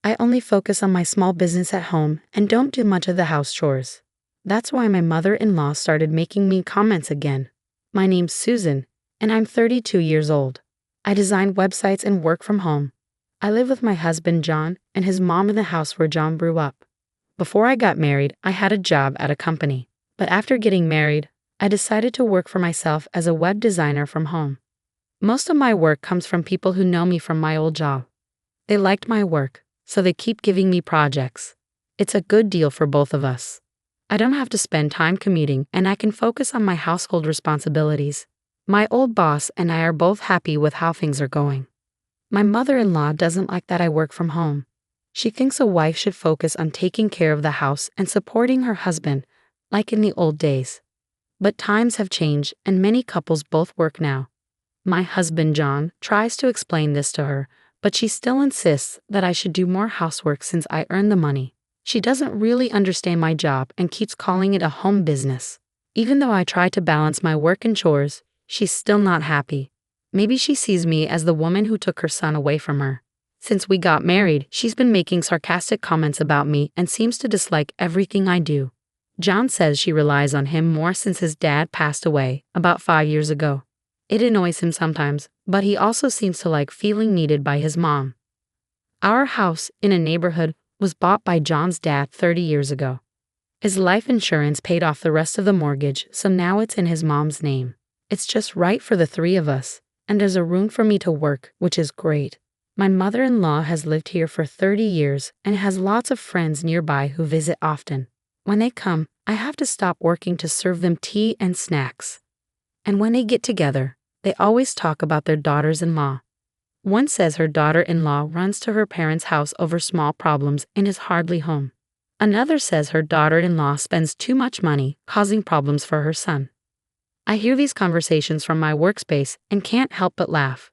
I only focus on my small business at home and don't do much of the house chores. That's why my mother-in-law started making mean comments again. My name's Susan, and I'm 32 years old. I design websites and work from home. I live with my husband John and his mom in the house where John grew up. Before I got married, I had a job at a company. But after getting married, I decided to work for myself as a web designer from home. Most of my work comes from people who know me from my old job. They liked my work, so they keep giving me projects. It's a good deal for both of us. I don't have to spend time commuting and I can focus on my household responsibilities. My old boss and I are both happy with how things are going. My mother-in-law doesn't like that I work from home. She thinks a wife should focus on taking care of the house and supporting her husband, like in the old days. But times have changed and many couples both work now. My husband John tries to explain this to her, but she still insists that I should do more housework since I earn the money. She doesn't really understand my job and keeps calling it a home business. Even though I try to balance my work and chores, she's still not happy. Maybe she sees me as the woman who took her son away from her. Since we got married, she's been making sarcastic comments about me and seems to dislike everything I do. John says she relies on him more since his dad passed away about 5 years ago. It annoys him sometimes, but he also seems to like feeling needed by his mom. Our house in a neighborhood was bought by John's dad 30 years ago. His life insurance paid off the rest of the mortgage, so now it's in his mom's name. It's just right for the three of us, and there's a room for me to work, which is great. My mother-in-law has lived here for 30 years and has lots of friends nearby who visit often. When they come, I have to stop working to serve them tea and snacks. And when they get together, they always talk about their daughters-in-law. One says her daughter-in-law runs to her parents' house over small problems and is hardly home. Another says her daughter-in-law spends too much money, causing problems for her son. I hear these conversations from my workspace and can't help but laugh.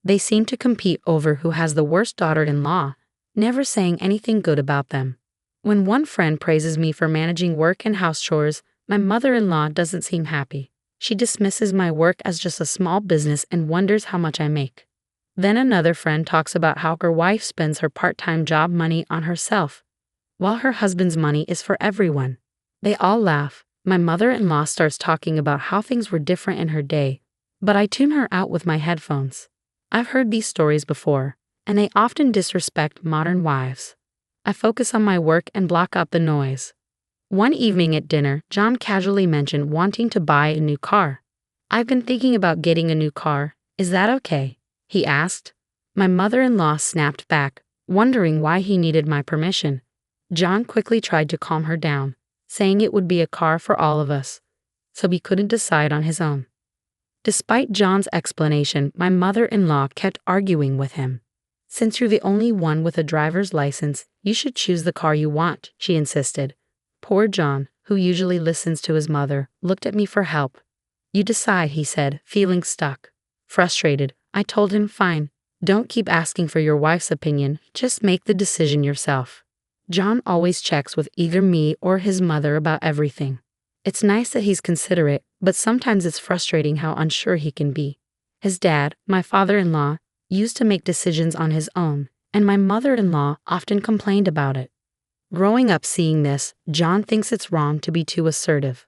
They seem to compete over who has the worst daughter-in-law, never saying anything good about them. When one friend praises me for managing work and house chores, my mother-in-law doesn't seem happy. She dismisses my work as just a small business and wonders how much I make. Then another friend talks about how her wife spends her part-time job money on herself, while her husband's money is for everyone. They all laugh. My mother-in-law starts talking about how things were different in her day, but I tune her out with my headphones. I've heard these stories before, and they often disrespect modern wives. I focus on my work and block out the noise. One evening at dinner, John casually mentioned wanting to buy a new car. I've been thinking about getting a new car. Is that okay? He asked. My mother-in-law snapped back, wondering why he needed my permission. John quickly tried to calm her down, saying it would be a car for all of us, so he couldn't decide on his own. Despite John's explanation, my mother-in-law kept arguing with him. Since you're the only one with a driver's license, you should choose the car you want, she insisted. Poor John, who usually listens to his mother, looked at me for help. You decide, he said, feeling stuck. Frustrated, I told him, fine, don't keep asking for your wife's opinion, just make the decision yourself. John always checks with either me or his mother about everything. It's nice that he's considerate, but sometimes it's frustrating how unsure he can be. His dad, my father-in-law, used to make decisions on his own, and my mother-in-law often complained about it. Growing up seeing this, John thinks it's wrong to be too assertive.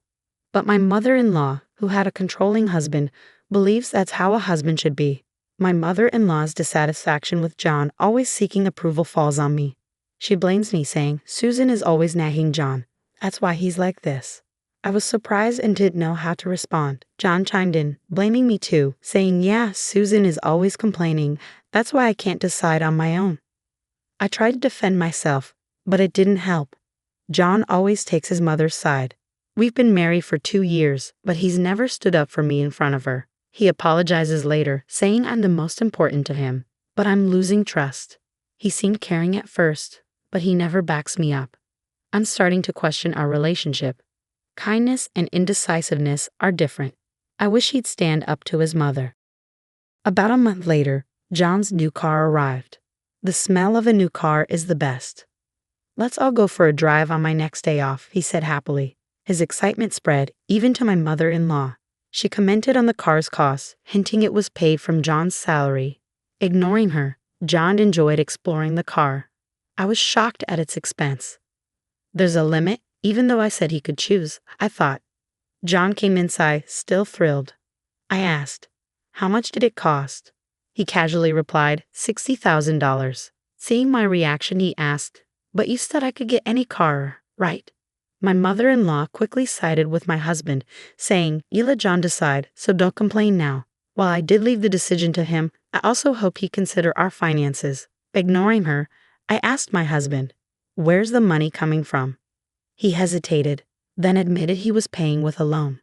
But my mother-in-law, who had a controlling husband, believes that's how a husband should be. My mother-in-law's dissatisfaction with John always seeking approval falls on me. She blames me, saying, Susan is always nagging John. That's why he's like this. I was surprised and didn't know how to respond. John chimed in, blaming me too, saying, yeah, Susan is always complaining. That's why I can't decide on my own. I tried to defend myself, but it didn't help. John always takes his mother's side. We've been married for 2 years, but he's never stood up for me in front of her. He apologizes later, saying I'm the most important to him, but I'm losing trust. He seemed caring at first, but he never backs me up. I'm starting to question our relationship. Kindness and indecisiveness are different. I wish he'd stand up to his mother. About a month later, John's new car arrived. The smell of a new car is the best. Let's all go for a drive on my next day off, he said happily. His excitement spread even to my mother-in-law. She commented on the car's cost, hinting it was paid from John's salary. Ignoring her, John enjoyed exploring the car. I was shocked at its expense. There's a limit, even though I said he could choose, I thought. John came inside, still thrilled. I asked, "How much did it cost?" He casually replied, $60,000. Seeing my reaction, he asked, "But you said I could get any car, right?" My mother-in-law quickly sided with my husband, saying, "You let John decide, so don't complain now." While I did leave the decision to him, I also hope he consider our finances. Ignoring her, I asked my husband, "Where's the money coming from?" He hesitated, then admitted he was paying with a loan.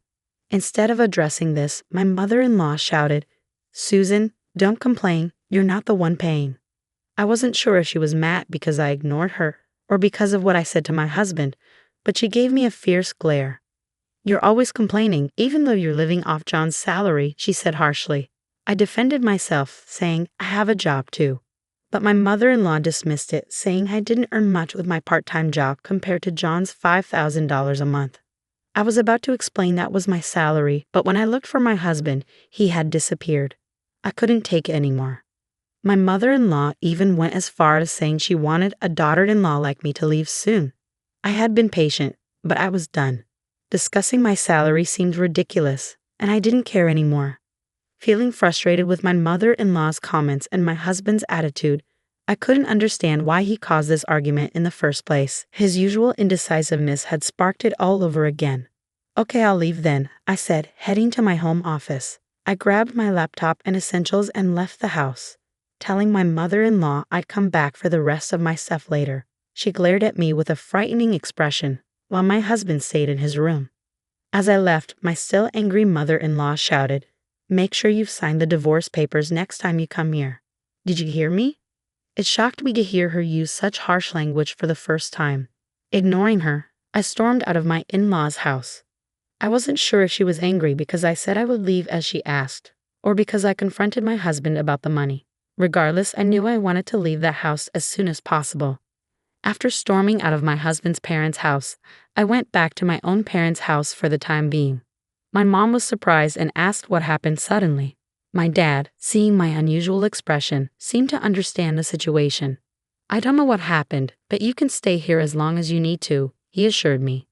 Instead of addressing this, my mother-in-law shouted, "Susan, don't complain, you're not the one paying." I wasn't sure if she was mad because I ignored her or because of what I said to my husband, but she gave me a fierce glare. "You're always complaining, even though you're living off John's salary," she said harshly. I defended myself, saying I have a job too. But my mother-in-law dismissed it, saying I didn't earn much with my part-time job compared to John's $5,000 a month. I was about to explain that was my salary, but when I looked for my husband, he had disappeared. I couldn't take it anymore. My mother-in-law even went as far as saying she wanted a daughter-in-law like me to leave soon. I had been patient, but I was done. Discussing my salary seemed ridiculous, and I didn't care anymore. Feeling frustrated with my mother-in-law's comments and my husband's attitude, I couldn't understand why he caused this argument in the first place. His usual indecisiveness had sparked it all over again. "Okay, I'll leave then," I said, heading to my home office. I grabbed my laptop and essentials and left the house, telling my mother-in-law I'd come back for the rest of my stuff later. She glared at me with a frightening expression, while my husband stayed in his room. As I left, my still angry mother-in-law shouted, "Make sure you've signed the divorce papers next time you come here." Did you hear me? It shocked me to hear her use such harsh language for the first time. Ignoring her, I stormed out of my in-laws' house. I wasn't sure if she was angry because I said I would leave as she asked, or because I confronted my husband about the money. Regardless, I knew I wanted to leave the house as soon as possible. After storming out of my husband's parents' house, I went back to my own parents' house for the time being. My mom was surprised and asked what happened suddenly. My dad, seeing my unusual expression, seemed to understand the situation. "I don't know what happened, but you can stay here as long as you need to," he assured me.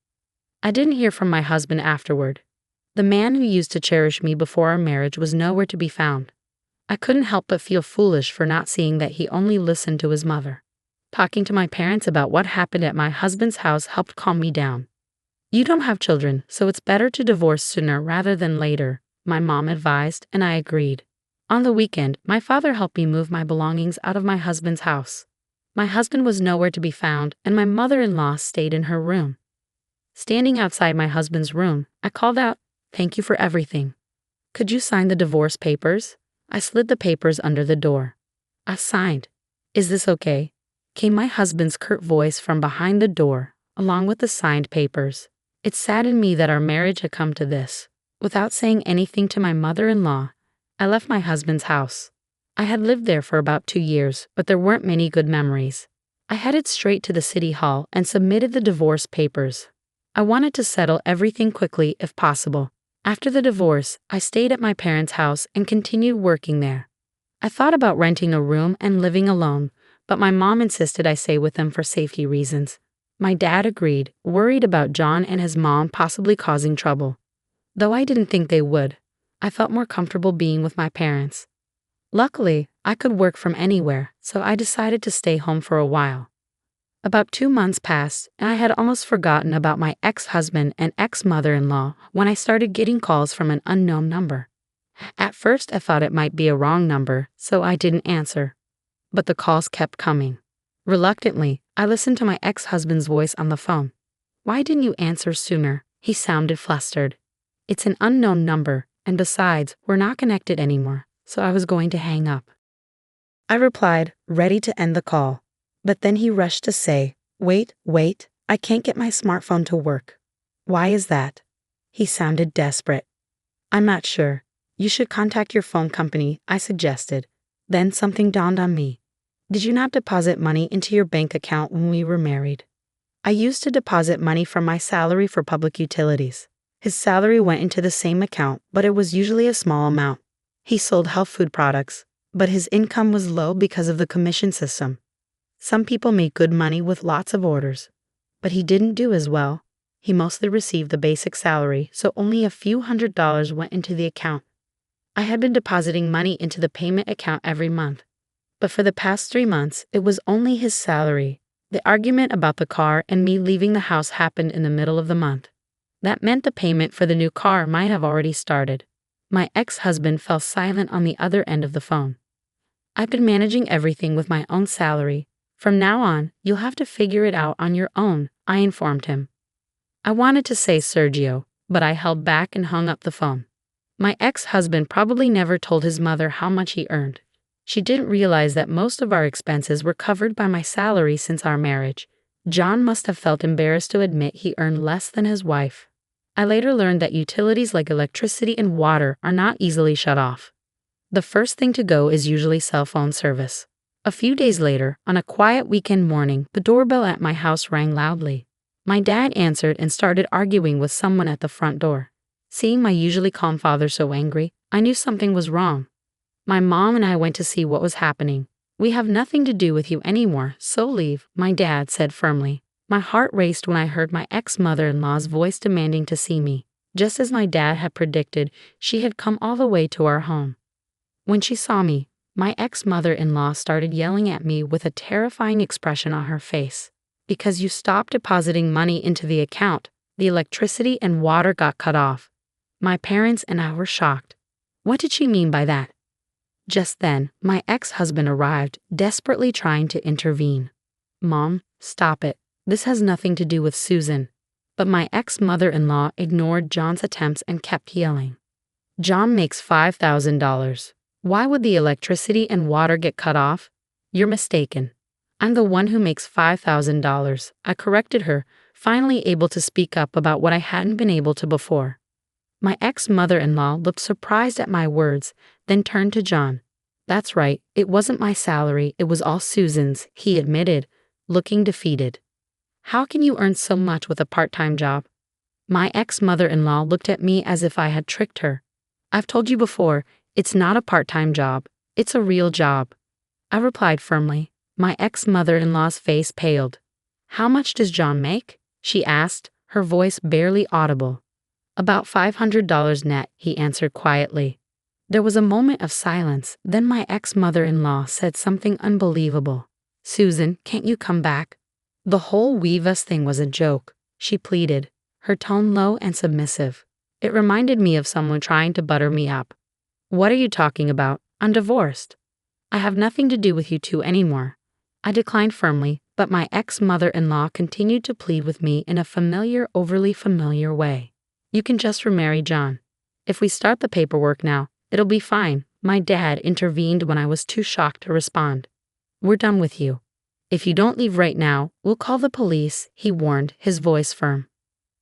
I didn't hear from my husband afterward. The man who used to cherish me before our marriage was nowhere to be found. I couldn't help but feel foolish for not seeing that he only listened to his mother. Talking to my parents about what happened at my husband's house helped calm me down. "You don't have children, so it's better to divorce sooner rather than later," my mom advised, and I agreed. On the weekend, my father helped me move my belongings out of my husband's house. My husband was nowhere to be found, and my mother-in-law stayed in her room. Standing outside my husband's room, I called out, "Thank you for everything. Could you sign the divorce papers?" I slid the papers under the door. I signed. "Is this okay?" came my husband's curt voice from behind the door, along with the signed papers. It saddened me that our marriage had come to this. Without saying anything to my mother-in-law, I left my husband's house. I had lived there for about 2 years, but there weren't many good memories. I headed straight to the city hall and submitted the divorce papers. I wanted to settle everything quickly if possible. After the divorce, I stayed at my parents' house and continued working there. I thought about renting a room and living alone, but my mom insisted I stay with them for safety reasons. My dad agreed, worried about John and his mom possibly causing trouble. Though I didn't think they would, I felt more comfortable being with my parents. Luckily, I could work from anywhere, so I decided to stay home for a while. About 2 months passed, and I had almost forgotten about my ex-husband and ex-mother-in-law when I started getting calls from an unknown number. At first, I thought it might be a wrong number, so I didn't answer. But the calls kept coming. Reluctantly, I listened to my ex-husband's voice on the phone. "Why didn't you answer sooner?" He sounded flustered. "It's an unknown number, and besides, we're not connected anymore, so I was going to hang up." I replied, ready to end the call. But then he rushed to say, wait, I can't get my smartphone to work." "Why is that?" He sounded desperate. "I'm not sure. You should contact your phone company," I suggested. Then something dawned on me. "Did you not deposit money into your bank account when we were married?" I used to deposit money from my salary for public utilities. His salary went into the same account, but it was usually a small amount. He sold health food products, but his income was low because of the commission system. Some people make good money with lots of orders, but he didn't do as well. He mostly received the basic salary, so only a few $100s went into the account. I had been depositing money into the payment account every month, but for the past 3 months, it was only his salary. The argument about the car and me leaving the house happened in the middle of the month. That meant the payment for the new car might have already started. My ex-husband fell silent on the other end of the phone. I've been managing everything with my own salary. From now on, you'll have to figure it out on your own, I informed him. I wanted to say Sergio, but I held back and hung up the phone. My ex-husband probably never told his mother how much he earned. She didn't realize that most of our expenses were covered by my salary since our marriage. John must have felt embarrassed to admit he earned less than his wife. I later learned that utilities like electricity and water are not easily shut off. The first thing to go is usually cell phone service. A few days later, on a quiet weekend morning, the doorbell at my house rang loudly. My dad answered and started arguing with someone at the front door. Seeing my usually calm father so angry, I knew something was wrong. My mom and I went to see what was happening. We have nothing to do with you anymore, so leave, my dad said firmly. My heart raced when I heard my ex-mother-in-law's voice demanding to see me. Just as my dad had predicted, she had come all the way to our home. When she saw me, my ex-mother-in-law started yelling at me with a terrifying expression on her face. Because you stopped depositing money into the account, the electricity and water got cut off. My parents and I were shocked. What did she mean by that? Just then, my ex-husband arrived, desperately trying to intervene. Mom, stop it. This has nothing to do with Susan. But my ex-mother-in-law ignored John's attempts and kept yelling. John makes $5,000. Why would the electricity and water get cut off? You're mistaken. I'm the one who makes $5,000. I corrected her, finally able to speak up about what I hadn't been able to before. My ex-mother-in-law looked surprised at my words, then turned to John. That's right, it wasn't my salary, it was all Susan's, he admitted, looking defeated. How can you earn so much with a part-time job? My ex-mother-in-law looked at me as if I had tricked her. I've told you before, it's not a part-time job, it's a real job. I replied firmly. My ex-mother-in-law's face paled. How much does John make? She asked, her voice barely audible. About $500 net, he answered quietly. There was a moment of silence, then my ex-mother-in-law said something unbelievable. Susan, can't you come back? The whole Weave Us thing was a joke, she pleaded, her tone low and submissive. It reminded me of someone trying to butter me up. What are you talking about? I'm divorced. I have nothing to do with you two anymore. I declined firmly, but my ex-mother-in-law continued to plead with me in a familiar, overly familiar way. You can just remarry John. If we start the paperwork now, it'll be fine. My dad intervened when I was too shocked to respond. We're done with you. If you don't leave right now, we'll call the police, he warned, his voice firm.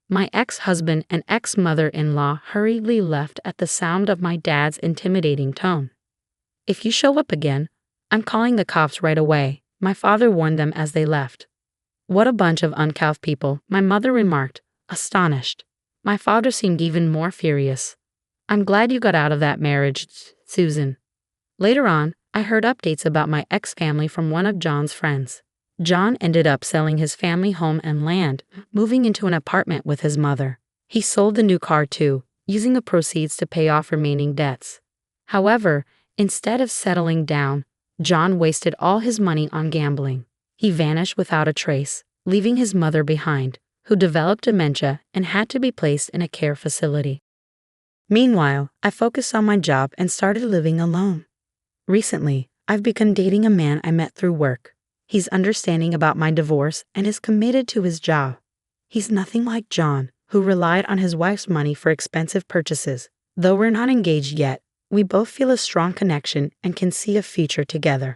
My ex-husband and ex-mother-in-law hurriedly left at the sound of my dad's intimidating tone. If you show up again, I'm calling the cops right away, my father warned them as they left. What a bunch of uncouth people, my mother remarked, astonished. My father seemed even more furious. I'm glad you got out of that marriage, Susan. Later on, I heard updates about my ex-family from one of John's friends. John ended up selling his family home and land, moving into an apartment with his mother. He sold the new car too, using the proceeds to pay off remaining debts. However, instead of settling down, John wasted all his money on gambling. He vanished without a trace, leaving his mother behind, who developed dementia and had to be placed in a care facility. Meanwhile, I focused on my job and started living alone. Recently, I've begun dating a man I met through work. He's understanding about my divorce and is committed to his job. He's nothing like John, who relied on his wife's money for expensive purchases. Though we're not engaged yet, we both feel a strong connection and can see a future together.